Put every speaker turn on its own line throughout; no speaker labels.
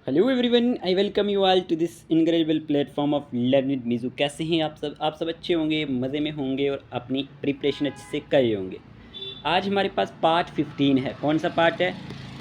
Hello everyone, I welcome you all to this incredible platform of learn with मीज़ू। कैसे हैं आप सब अच्छे होंगे, मज़े में होंगे और अपनी प्रिपरेशन अच्छे से कर रहे होंगे। आज हमारे पास पार्ट 15 है। कौन सा पार्ट है?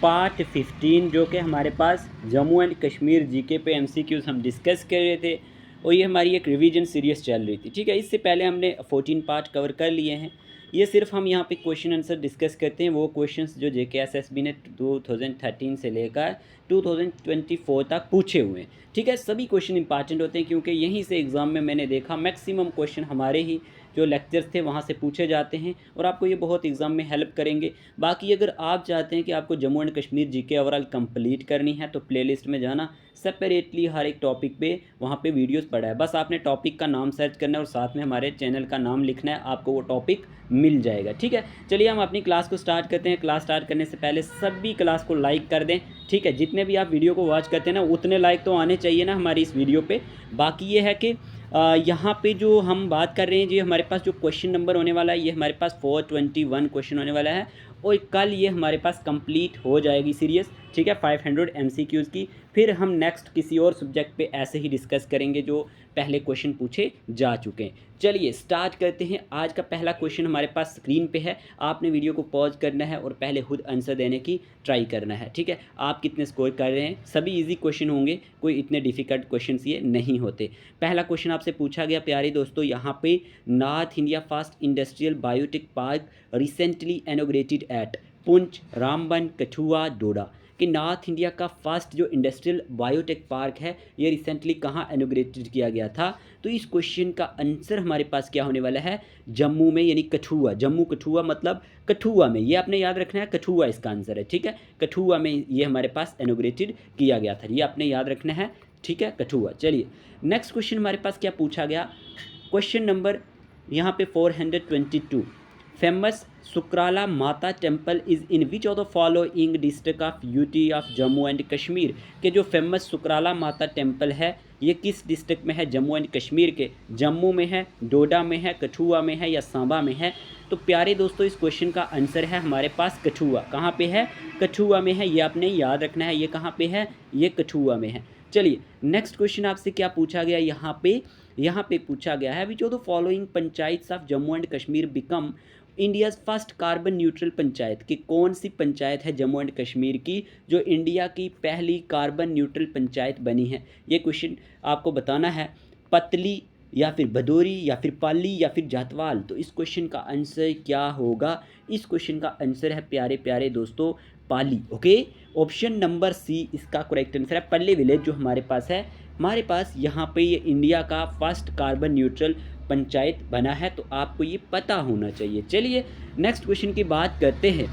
पार्ट 15, जो कि हमारे पास जम्मू एंड कश्मीर जीके पे एमसीक्यूज़ हम डिस्कस कर रहे थे और ये हमारी एक रिवीजन सीरीज़ चल रही थी। ठीक है, इससे पहले हमने 14 पार्ट कवर कर लिए हैं। ये सिर्फ हम यहाँ पे क्वेश्चन आंसर डिस्कस करते हैं, वो क्वेश्चंस जो जेकेएसएसबी ने 2013 से लेकर 2024 तक पूछे हुए हैं। ठीक है, सभी क्वेश्चन इंपॉर्टेंट होते हैं क्योंकि यहीं से एग्ज़ाम में मैंने देखा मैक्सिमम क्वेश्चन हमारे ही जो लेक्चर्स थे वहाँ से पूछे जाते हैं और आपको ये बहुत एग्ज़ाम में हेल्प करेंगे। बाकी अगर आप चाहते हैं कि आपको Jammu and Kashmir GK overall complete करनी है तो प्लेलिस्ट में जाना, सेपरेटली हर एक टॉपिक पे वहाँ पे वीडियोस पड़ा है। बस आपने टॉपिक का नाम सर्च करना है और साथ में हमारे चैनल का नाम लिखना है, आपको वो टॉपिक मिल जाएगा। ठीक है, चलिए हम अपनी क्लास को स्टार्ट करते हैं। क्लास स्टार्ट करने से पहले सभी क्लास को लाइक कर दें। ठीक है, जितने भी आप वीडियो को वॉच करते हैं ना, उतने लाइक तो आने चाहिए ना हमारी इस वीडियो पे। बाकी ये है कि यहाँ पे जो हम बात कर रहे हैं, जी हमारे पास जो क्वेश्चन नंबर होने वाला है, ये हमारे पास 421 क्वेश्चन होने वाला है और कल ये हमारे पास कंप्लीट हो जाएगी सीरीज़। ठीक है, 500 एमसीक्यूज़ की। फिर हम नेक्स्ट किसी और सब्जेक्ट पे ऐसे ही डिस्कस करेंगे जो पहले क्वेश्चन पूछे जा चुके हैं। चलिए स्टार्ट करते हैं। आज का पहला क्वेश्चन हमारे पास स्क्रीन पे है। आपने वीडियो को पॉज करना है और पहले खुद आंसर देने की ट्राई करना है। ठीक है, आप कितने स्कोर कर रहे हैं? सभी इजी क्वेश्चन होंगे, कोई इतने डिफ़िकल्ट क्वेश्चन ये नहीं होते। पहला क्वेश्चन आपसे पूछा गया प्यारे दोस्तों, यहाँ पे north India first industrial biotech park recently inaugurated at Poonch, Ramban, Kathua, Doda. कि नॉर्थ इंडिया का फर्स्ट जो इंडस्ट्रियल बायोटेक पार्क है ये रिसेंटली कहाँ इनॉग्रेटेड किया गया था? तो इस क्वेश्चन का आंसर हमारे पास क्या होने वाला है? जम्मू में, यानी कठुआ। जम्मू कठुआ मतलब कठुआ में, ये आपने याद रखना है, कठुआ इसका आंसर है। ठीक है, कठुआ में ये हमारे पास इनॉग्रेटेड किया गया था, ये आपने याद रखना है। ठीक है, कठुआ। चलिए नेक्स्ट क्वेश्चन हमारे पास क्या पूछा गया? क्वेश्चन नंबर यहाँ पे 422, फेमस सुकराला माता temple is in which of the following district of UT of Jammu and Kashmir. के जो फेमस सुकराला माता टेम्पल है ये किस डिस्ट्रिक्ट में है? जम्मू एंड कश्मीर के। जम्मू में है, डोडा में है, कठुआ में है या सांबा में है? तो प्यारे दोस्तों इस क्वेश्चन का आंसर है हमारे पास कठुआ। कहाँ पे है? कठुआ में है, ये आपने याद रखना है। ये कहाँ पे है? ये कठुआ में है। चलिए नेक्स्ट क्वेश्चन आपसे क्या पूछा गया यहाँ पे पूछा गया है, which of the following panchayats of Jammu and Kashmir become India's first carbon neutral panchayat. कि कौन सी पंचायत है जम्मू एंड कश्मीर की जो इंडिया की पहली कार्बन न्यूट्रल पंचायत बनी है? ये क्वेश्चन आपको बताना है। पतली या फिर भदोरी या फिर पाली या फिर जातवाल। तो इस क्वेश्चन का आंसर क्या होगा? इस क्वेश्चन का आंसर है प्यारे प्यारे दोस्तों पाली। ओके, ऑप्शन नंबर सी इसका करेक्ट आंसर है। पल्ले विलेज जो हमारे पास है, हमारे पास यहाँ पे ये इंडिया का फर्स्ट कार्बन न्यूट्रल पंचायत बना है, तो आपको ये पता होना चाहिए। चलिए नेक्स्ट क्वेश्चन की बात करते हैं।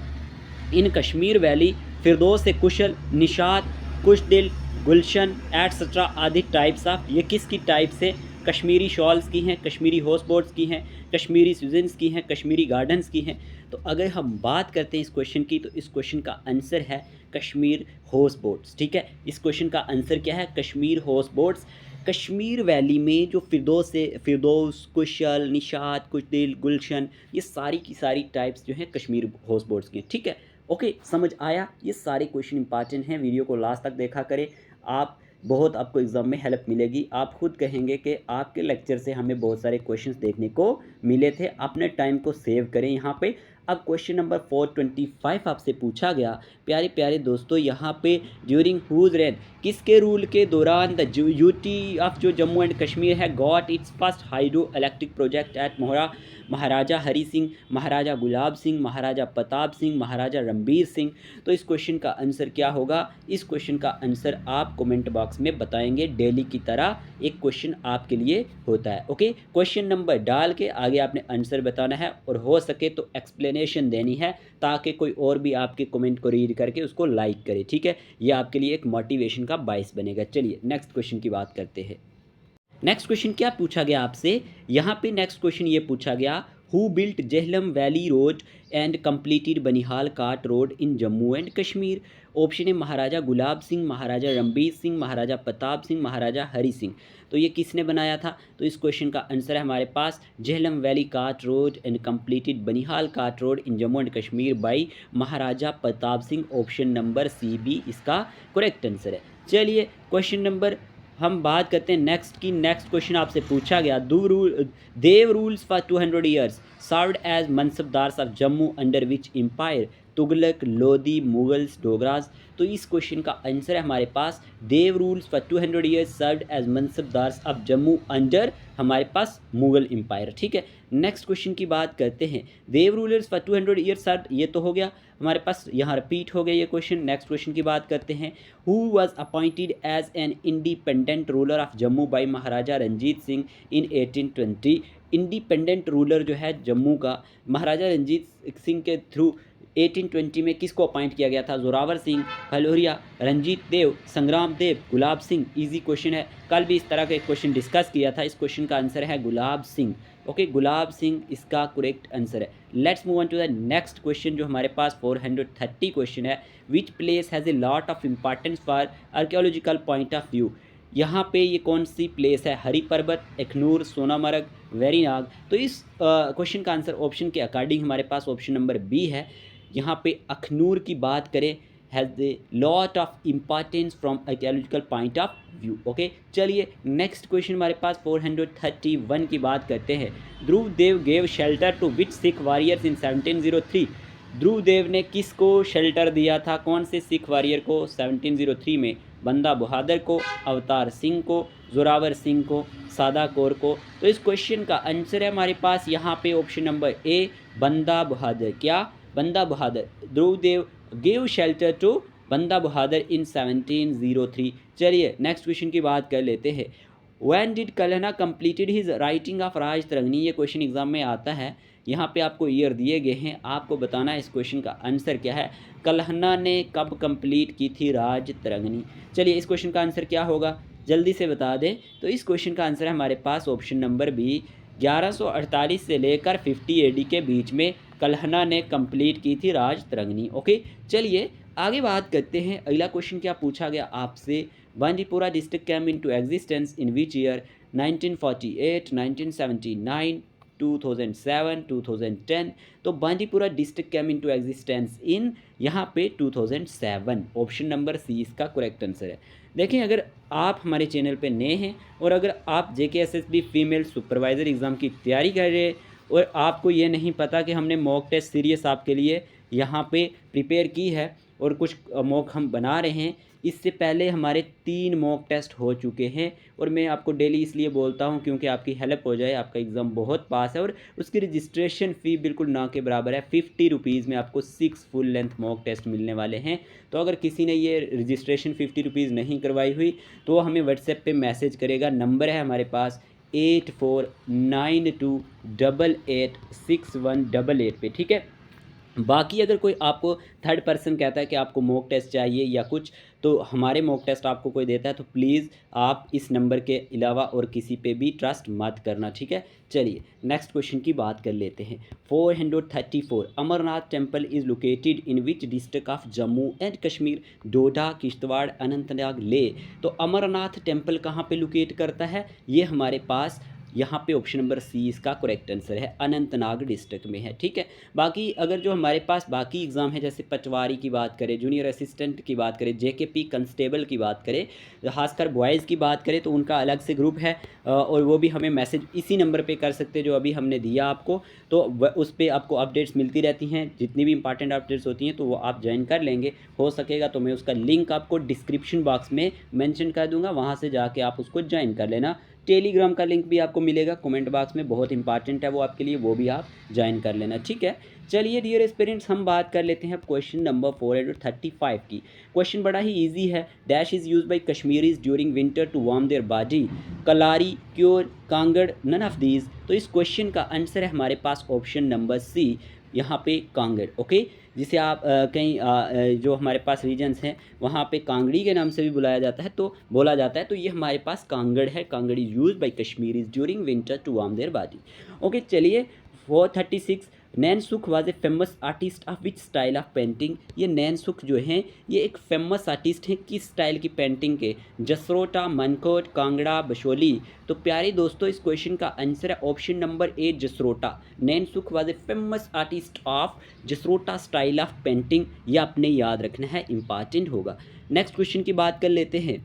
इन कश्मीर वैली फिरदौस से कुशल, निशात, कुशदिल, गुलशन एट्सट्रा आदि टाइप्स ऑफ, ये किसकी टाइप से? कश्मीरी शॉल्स की हैं, कश्मीरी हाउस बोट्स की हैं, कश्मीरी सीजन्स की हैं, कश्मीरी गार्डन्स की हैं। तो अगर हम बात करते हैं इस क्वेश्चन की, तो इस क्वेश्चन का आंसर है कश्मीर हाउस बोट्स। ठीक है, इस क्वेश्चन का आंसर क्या है? Kashmir house boats. Kashmir valley में जो फिरदौस, कुशल, निशात, कुशदिल, गुलशन, ये सारी की सारी टाइप्स जो हैं कश्मीर हाउस बोट्स की। ठीक है, ओके, समझ आया? ये सारे क्वेश्चन इंपॉर्टेंट हैं, वीडियो को लास्ट तक देखा करें। आप बहुत आपको एग्ज़ाम में हेल्प मिलेगी। आप खुद कहेंगे कि आपके लेक्चर से हमें बहुत सारे क्वेश्चंस देखने को मिले थे। अपने टाइम को सेव करें यहाँ पे। अब क्वेश्चन नंबर 425 आपसे पूछा गया प्यारे प्यारे दोस्तों, यहाँ पे ड्यूरिंग हुज रेन, किसके रूल के दौरान द यूटी ऑफ जो जम्मू एंड कश्मीर है got its first hydro electric project at Mohra? Maharaja Hari Singh, Maharaja Gulab Singh, Maharaja Pratap Singh, Maharaja Ranbir Singh. तो इस क्वेश्चन का आंसर क्या होगा? इस क्वेश्चन का आंसर आप कमेंट बॉक्स में बताएंगे। डेली की तरह एक क्वेश्चन आपके लिए होता है। ओके, क्वेश्चन नंबर डाल के आगे आपने आंसर बताना है और हो सके तो एक्सप्लेनेशन देनी है ताकि कोई और भी आपके कमेंट को रीड करके उसको लाइक करे। ठीक है, ये आपके लिए एक मोटिवेशन का बाइस बनेगा। चलिए नेक्स्ट क्वेश्चन की बात करते हैं। नेक्स्ट क्वेश्चन क्या पूछा गया आपसे? यहाँ पे नेक्स्ट क्वेश्चन ये पूछा गया, who built Jhelum valley road and completed Banihal cart road in Jammu and Kashmir? Option है महाराजा गुलाब सिंह, महाराजा रणबीर सिंह, महाराजा प्रताप सिंह, महाराजा हरि सिंह। तो ये किसने बनाया था? तो इस क्वेश्चन का आंसर है हमारे पास Jhelum valley cart road and completed Banihal cart road in Jammu and Kashmir by Maharaja Pratap Singh. Option number C B इसका करेक्ट आंसर है। चलिए क्वेश्चन नंबर हम बात करते हैं नेक्स्ट की। नेक्स्ट क्वेश्चन आपसे पूछा गया, Dev rules for 200 years served as mansabdars of Jammu under which empire? Tughlaq, Lodhi, Mughals, Dogras. तो इस क्वेश्चन का आंसर है हमारे पास Dev rules for 200 years served as mansabdars of Jammu under हमारे पास मुगल एम्पायर। ठीक है, नेक्स्ट क्वेश्चन की बात करते हैं। देव रूलर्स फॉर 200 ईयर्स सर्व्ड, ये तो हो गया हमारे पास, यहाँ रिपीट हो गया ये क्वेश्चन। नेक्स्ट क्वेश्चन की बात करते हैं। Who was appointed as an independent ruler of Jammu by Maharaja Ranjit Singh in 1820? Independent ruler जो है जम्मू का महाराजा रंजीत सिंह के थ्रू 1820 में किसको अपॉइंट किया गया था? जोरावर सिंह, हलोरिया, रंजीत देव, संग्राम देव, गुलाब सिंह। इजी क्वेश्चन है, कल भी इस तरह का एक क्वेश्चन डिस्कस किया था। इस क्वेश्चन का आंसर है गुलाब सिंह। ओके, गुलाब सिंह इसका करेक्ट आंसर है। Let's move on to the next question जो हमारे पास 430 क्वेश्चन है। Which place has a lot of importance for archaeological point of view? यहाँ पे ये कौन सी प्लेस है? हरी पर्वत, अखनूर, सोनामर्ग, वेरीनाग। तो इस क्वेश्चन का आंसर ऑप्शन के अकॉर्डिंग हमारे पास ऑप्शन नंबर बी है। यहाँ पे अखनूर की बात करें, has a lot of importance from archaeological point of view. Okay, चलिए नेक्स्ट क्वेश्चन हमारे पास 431 की बात करते हैं। Dhruv Dev gave shelter to which Sikh warriors in 1703? Dhruv Dev ने किसको शेल्टर दिया था? कौन से सिख वॉरियर को 1703 में? बंदा बहादुर को, अवतार सिंह को, जोरावर सिंह को, सादा कौर को। तो इस क्वेश्चन का आंसर है हमारे पास यहाँ पे ऑप्शन नंबर ए, बंदा बहादुर। क्या? बंदा बहादुर। ध्रुव देव गिव शेल्टर टू बंदा बहादुर इन 1703। चलिए नेक्स्ट क्वेश्चन की बात कर लेते हैं। When did Kalhana completed his writing of Rajatarangini? ये क्वेश्चन एग्जाम में आता है। यहाँ पे आपको ईयर दिए गए हैं, आपको बताना है इस क्वेश्चन का आंसर क्या है। कल्हना ने कब कंप्लीट की थी राज तरंगनी? चलिए इस क्वेश्चन का आंसर क्या होगा, जल्दी से बता दें। तो इस क्वेश्चन का आंसर है हमारे पास ऑप्शन नंबर बी, 1148 से लेकर 50 AD के बीच में कल्हना ने कंप्लीट की थी राज तरंगनी। ओके, चलिए आगे बात करते हैं। अगला क्वेश्चन क्या पूछा गया आपसे? Bandipora district came into existence in which year? 1948, 1979, 2007, 2010। तो Bandipora district came into existence in यहाँ पे 2007। ऑप्शन नंबर सी इसका करेक्ट आंसर है। देखें, अगर आप हमारे चैनल पे नए हैं और अगर आप JKSSB फीमेल सुपरवाइज़र एग्ज़ाम की तैयारी कर रहे हैं और आपको ये नहीं पता कि हमने मॉक टेस्ट सीरीज आपके लिए यहाँ पे प्रिपेयर की है और कुछ मॉक हम बना रहे हैं, इससे पहले हमारे 3 मॉक टेस्ट हो चुके हैं और मैं आपको डेली इसलिए बोलता हूं क्योंकि आपकी हेल्प हो जाए। आपका एग्ज़ाम बहुत पास है और उसकी रजिस्ट्रेशन फ़ी बिल्कुल ना के बराबर है। 50 रुपीज़ में आपको 6 फुल लेंथ मॉक टेस्ट मिलने वाले हैं। तो अगर किसी ने ये रजिस्ट्रेशन 50 रुपीज़ नहीं करवाई हुई तो वो हमें व्हाट्सएप पे मैसेज करेगा। नंबर है हमारे पास 8492886188 पे। ठीक है, बाकी अगर कोई आपको थर्ड पर्सन कहता है कि आपको मॉक टेस्ट चाहिए या कुछ, तो हमारे मॉक टेस्ट आपको कोई देता है तो प्लीज़ आप इस नंबर के अलावा और किसी पे भी ट्रस्ट मत करना। ठीक है, चलिए नेक्स्ट क्वेश्चन की बात कर लेते हैं। 434 Amarnath temple is located in which district of Jammu and Kashmir? Doda, Kishtwar, Anantnag, Leh. तो अमरनाथ टेम्पल कहाँ पे लोकेट करता है? ये हमारे पास यहाँ पे ऑप्शन नंबर सी इसका करेक्ट आंसर है, अनंतनाग डिस्ट्रिक्ट में है। ठीक है, बाकी अगर जो हमारे पास बाकी एग्ज़ाम है जैसे पटवारी की बात करें, जूनियर असिस्टेंट की बात करें, JKP कंस्टेबल की बात करें, खासकर बॉयज़ की बात करें तो उनका अलग से ग्रुप है और वो भी हमें मैसेज इसी नंबर पे कर सकते हैं जो अभी हमने दिया आपको। तो उस पर आपको अपडेट्स मिलती रहती हैं, जितनी भी इंपॉर्टेंट अपडेट्स होती हैं तो वो आप ज्वाइन कर लेंगे। हो सकेगा तो मैं उसका लिंक आपको डिस्क्रिप्शन बॉक्स में मेंशन कर दूंगा, वहाँ से जाके आप उसको ज्वाइन कर लेना। टेलीग्राम का लिंक भी आपको मिलेगा कमेंट बॉक्स में, बहुत इंपॉर्टेंट है वो आपके लिए, वो भी आप ज्वाइन कर लेना। ठीक है, चलिए डियर एस्पिरेंट्स हम बात कर लेते हैं अब क्वेश्चन नंबर 435 की। क्वेश्चन बड़ा ही इजी है। Dash is use by Kashmiris during winter to warm their body? Kalari, क्योर, कांगड़, नन ऑफ दीज। तो इस क्वेश्चन का आंसर है हमारे पास ऑप्शन नंबर सी, यहाँ पे कांगड़। ओके, जिसे आप कहीं जो हमारे पास रीजन्स हैं वहाँ पे कांगड़ी के नाम से भी बुलाया जाता है, तो बोला जाता है। तो ये हमारे पास कांगड़ है। Kangri is use by Kashmiris during winter to warm their body. Okay, चलिए 436 Nain Sukh was a famous artist of which style of painting. ये नैन सुख जो हैं ये एक फेमस आर्टिस्ट हैं किस स्टाइल की पेंटिंग के, जसरोटा, मनकोट, कांगड़ा, बशोली। तो प्यारे दोस्तों इस क्वेश्चन का आंसर है option number A Jasrota. Nain Sukh was a famous artist of Jasrota style of painting. ये आपने याद रखना है, इंपॉर्टेंट होगा। नेक्स्ट क्वेश्चन की बात कर लेते हैं।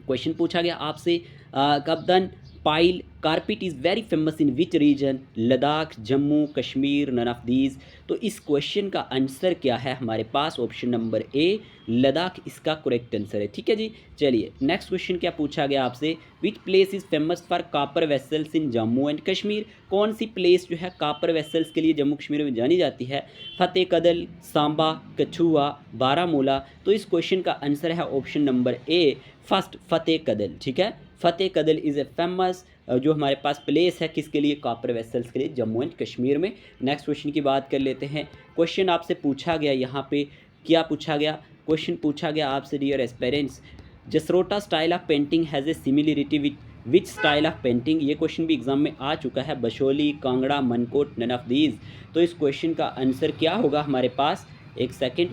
क्वेश्चन पूछा गया आपसे कप्तान pile carpet is very famous in which region, Ladakh, Jammu Kashmir, none of these. तो इस क्वेश्चन का आंसर क्या है हमारे पास, ऑप्शन नंबर ए लद्दाख इसका करेक्ट आंसर है। ठीक है जी, चलिए नेक्स्ट क्वेश्चन क्या पूछा गया आपसे, which place is famous for copper vessels in Jammu and Kashmir. कौन सी प्लेस जो है कापर वेसल्स के लिए जम्मू कश्मीर में जानी जाती है, फतेह कदल, सांबा, कछुआ, बारामूला। तो इस क्वेश्चन का आंसर है ऑप्शन नंबर ए फर्स्ट फतेह कदल। ठीक है, फतेह कदल इज़ ए फेमस जो हमारे पास प्लेस है किसके लिए, कापर वेसल्स के लिए, जम्मू एंड कश्मीर में। नेक्स्ट क्वेश्चन की बात कर लेते हैं। क्वेश्चन आपसे पूछा गया यहाँ पे क्या पूछा गया, क्वेश्चन पूछा गया आपसे dear aspirants, Jasrota style of painting has a similarity which style of painting. ये क्वेश्चन भी एग्जाम में आ चुका है, Basohli, Kangra, Mankot, none of these. तो इस क्वेश्चन का आंसर क्या होगा हमारे पास, एक सेकेंड।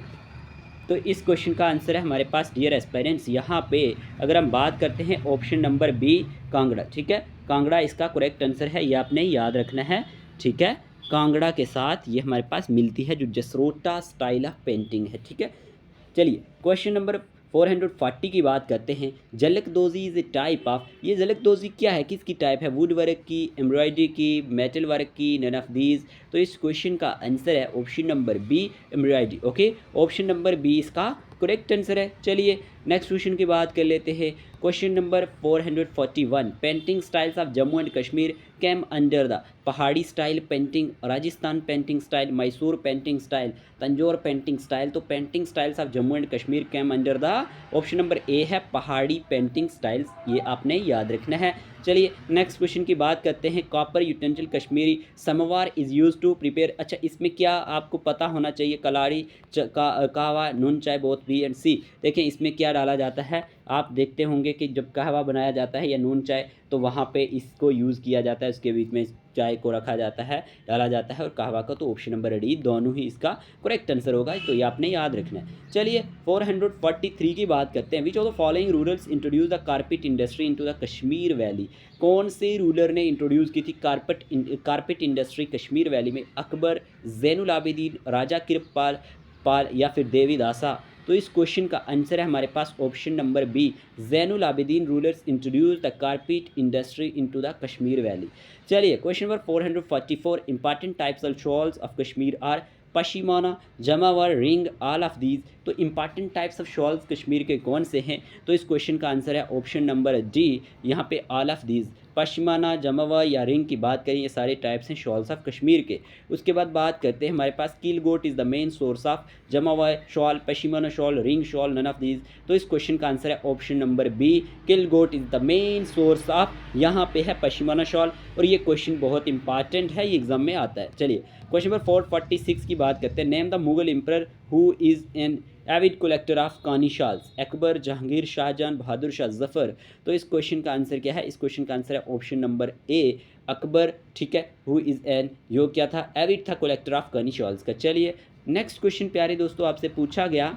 तो इस क्वेश्चन का आंसर है हमारे पास डियर एस्पायरेंट्स यहाँ पे अगर हम बात करते हैं ऑप्शन नंबर बी कांगड़ा। ठीक है, कांगड़ा इसका करेक्ट आंसर है, ये आपने याद रखना है। ठीक है, कांगड़ा के साथ ये हमारे पास मिलती है जो जसरोटा स्टाइल ऑफ पेंटिंग है। ठीक है, चलिए क्वेश्चन नंबर 440 की बात करते हैं। Jalakdozi is a type of, ये जलकदोजी क्या है, किसकी टाइप है, वुड वर्क की, एम्ब्रॉयडरी की, मेटल वर्क की, नन ऑफ दीज। तो इस क्वेश्चन का आंसर है option number B embroidery. Okay, option number B इसका करेक्ट आंसर है। चलिए नेक्स्ट क्वेश्चन की बात कर लेते हैं। Question number 441, painting styles of Jammu and Kashmir came under the, Pahari style painting, Rajasthan painting style, Mysore painting style, Tanjore painting style. तो painting styles of Jammu and Kashmir came under the, option number A है Pahari painting styles, ये आपने याद रखना है। चलिए नेक्स्ट क्वेश्चन की बात करते हैं। Copper utensil Kashmiri samovar is use to prepare, अच्छा इसमें क्या आपको पता होना चाहिए, कलाड़ी, कहवा, नून चाय, बोथ बी एंड सी। देखिए इसमें क्या डाला जाता है, आप देखते होंगे कि जब कहवा बनाया जाता है या नून चाय तो वहाँ पे इसको यूज़ किया जाता है, उसके बीच में चाय को रखा जाता है, डाला जाता है, और कहवा का तो ऑप्शन नंबर डी दोनों ही इसका करेक्ट आंसर होगा। तो ये आपने याद रखना है। चलिए 443 की बात करते हैं। Which of the following rulers introduce the carpet industry into the Kashmir valley. कौन से रूलर ने इंट्रोड्यूस की थी कारपेट इंडस्ट्री कश्मीर वैली में, अकबर, जैनुल आबिदीन, राजा किरपाल पाल या फिर देवीदासा। तो इस क्वेश्चन का आंसर है हमारे पास option number B, Zainul Abidin rulers introduce the carpet industry into the Kashmir valley. चलिए question number 444, important types of shawls of Kashmir are Pashmina, Jamawar, ring, all of these. तो important types of shawls Kashmir के कौन से हैं, तो इस क्वेश्चन का आंसर है ऑप्शन नंबर डी, यहाँ पे ऑल ऑफ दीज। पश्मीना, जमावा या रिंग की बात करें, ये सारे टाइप्स हैं शॉल्स ऑफ कश्मीर के। उसके बाद बात करते हैं हमारे पास kel goat is the main source of Jamawar shawl, Pashmina shawl, ring shawl, none of these. तो इस क्वेश्चन का आंसर है option number B, kel goat is the main source of, यहाँ पे है पश्मीना शॉल। और ये क्वेश्चन बहुत इंपॉर्टेंट है, ये एग्जाम में आता है। चलिए क्वेश्चन नंबर 446 की बात करते हैं। Name the Mughal emperor who is an avid collector of कानी शॉल्स, अकबर, जहांगीर, शाहजहां, बहादुर शाह, जफ़र। तो इस क्वेश्चन का आंसर क्या है, इस क्वेश्चन का आंसर है ऑप्शन नंबर ए, अकबर। ठीक है, हु इज़ एन, जो क्या था, एविड था कलेक्टर ऑफ कानी शॉल्स का। चलिए नेक्स्ट क्वेश्चन प्यारे दोस्तों आपसे पूछा गया,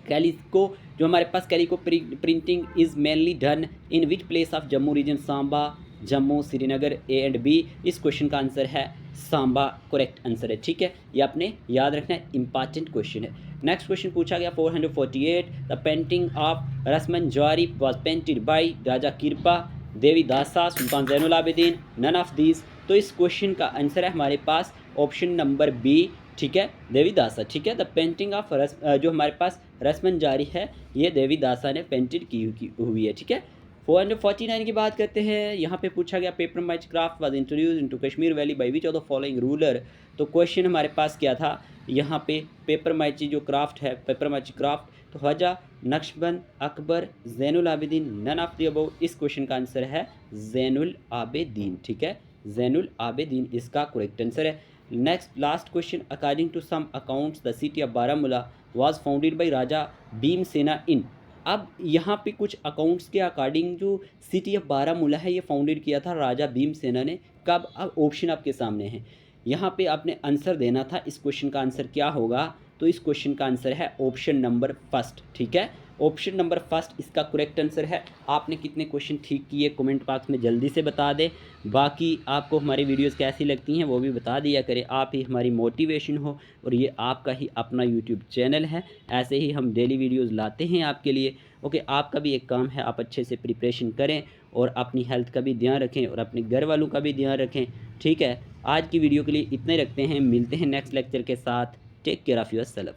कैलिको जो हमारे पास calico printing is mainly done in which place of Jammu region, Samba, Jammu, Srinagar, A and B. इस क्वेश्चन का आंसर है सांबा, करेक्ट आंसर है। ठीक है, ये आपने याद रखना है, इंपॉर्टेंट क्वेश्चन है। नेक्स्ट क्वेश्चन पूछा गया 448, द पेंटिंग ऑफ रसमन जवारी was painted by Raja Kirpa, Devidasa, Sultan Zainul Abidin, none of these. तो इस क्वेश्चन का आंसर है हमारे पास ऑप्शन नंबर बी, ठीक है, देवीदासा। ठीक है, द पेंटिंग ऑफ जो हमारे पास रसमन जारी है ये देवीदासा ने पेंटेड की हुई है। ठीक है, 449 की बात करते हैं। यहाँ पे पूछा गया paper match craft was introduce into Kashmir valley by which of the following ruler. तो क्वेश्चन हमारे पास क्या था, यहाँ पे पेपर मैची जो क्राफ्ट है, पेपर मैची क्राफ्ट, तो Khwaja, Naqshband, Akbar, Zainul Abidin, none of the above. इस क्वेश्चन का आंसर है जैनुल आबिदीन। ठीक है, जैनुल आबिदीन इसका करेक्ट आंसर है। Next last question, according to some accounts the city of Baramulla was founded by Raja Bhimsena in. अब यहाँ पे कुछ अकाउंट्स के अकॉर्डिंग जो सिटी ऑफ बारामूला है ये फाउंडेड किया था राजा भीमसेना ने, कब, अब ऑप्शन आपके सामने हैं। यहाँ पे आपने आंसर देना था। इस क्वेश्चन का आंसर क्या होगा? तो इस क्वेश्चन का आंसर है ऑप्शन नंबर फर्स्ट। ठीक है, ऑप्शन नंबर फर्स्ट इसका करेक्ट आंसर है। आपने कितने क्वेश्चन ठीक किए कमेंट बॉक्स में जल्दी से बता दें। बाकी आपको हमारी वीडियोस कैसी लगती हैं वो भी बता दिया करें। आप ही हमारी मोटिवेशन हो और ये आपका ही अपना यूट्यूब चैनल है। ऐसे ही हम डेली वीडियोस लाते हैं आपके लिए। ओके, आपका भी एक काम है, आप अच्छे से प्रिपरेशन करें और अपनी हेल्थ का भी ध्यान रखें और अपने घर वालों का भी ध्यान रखें। ठीक है, आज की वीडियो के लिए इतने रखते हैं। मिलते हैं नेक्स्ट लेक्चर के साथ। Take care of yourself.